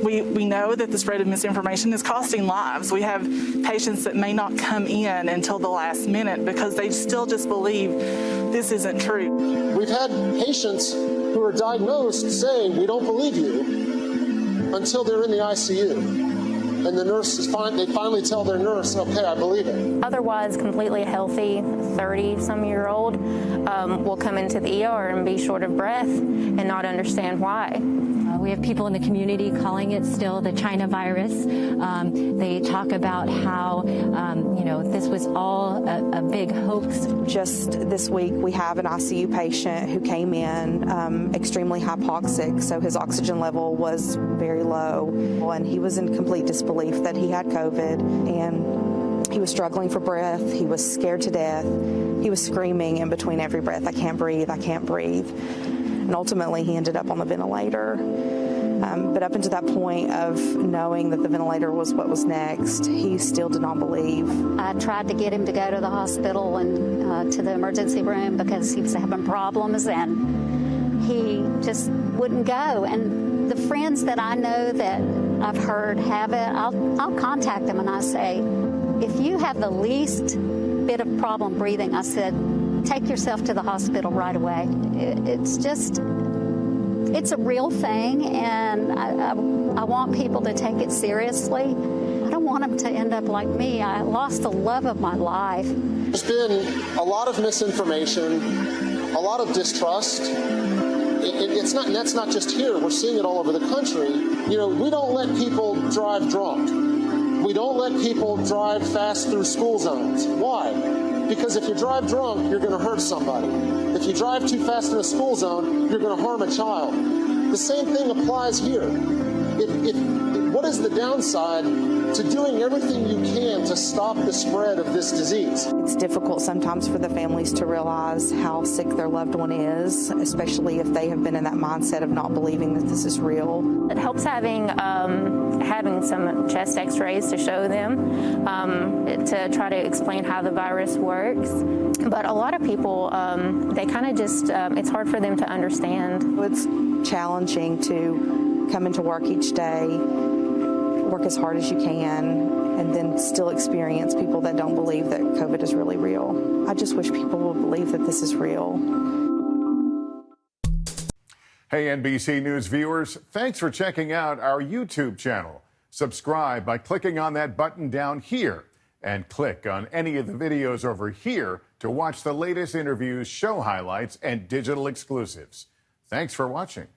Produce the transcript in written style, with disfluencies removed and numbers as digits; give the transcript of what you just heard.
We know that the spread of misinformation is costing lives. We have patients that may not come in until the last minute because they still just believe this isn't true. We've had patients who are diagnosed saying, we don't believe you, until they're in the ICU. And the nurse is they finally tell their nurse, okay, I believe it. Otherwise completely healthy 30-some-year-old will come into the ER and be short of breath and not understand why. We have people in the community calling it still the China virus. They talk about how, this was all a big hoax. Just this week, we have an ICU patient who came in extremely hypoxic, so his oxygen level was very low, and he was in complete disbelief that he had COVID, and he was struggling for breath. He was scared to death. He was screaming in between every breath, I can't breathe, I can't breathe. And ultimately, he ended up on the ventilator. But up until that point of knowing that the ventilator was what was next, he still did not believe. I tried to get him to go to the hospital and to the emergency room because he was having problems, and he just wouldn't go. And the friends that I know that I've heard have it, I'll contact them and I say, if you have the least bit of problem breathing, I said, take yourself to the hospital right away. It's a real thing, and I want people to take it seriously. I don't want them to end up like me. I lost the love of my life. There's been a lot of misinformation, a lot of distrust. That's not just here. We're seeing it all over the country. We don't let people drive drunk. We don't let people drive fast through school zones. Why? Because if you drive drunk, you're going to hurt somebody. If you drive too fast in a school zone, you're going to harm a child. The same thing applies here. What is the downside to doing everything you can to stop the spread of this disease? It's difficult sometimes for the families to realize how sick their loved one is, especially if they have been in that mindset of not believing that this is real. It helps having some chest x-rays to show them, to try to explain how the virus works. But a lot of people, they kind of just, it's hard for them to understand. It's challenging to come into work each day, work as hard as you can, and then still experience people that don't believe that COVID is really real. I just wish people would believe that this is real. Hey, NBC News viewers, thanks for checking out our YouTube channel. Subscribe by clicking on that button down here, and click on any of the videos over here to watch the latest interviews, show highlights, and digital exclusives. Thanks for watching.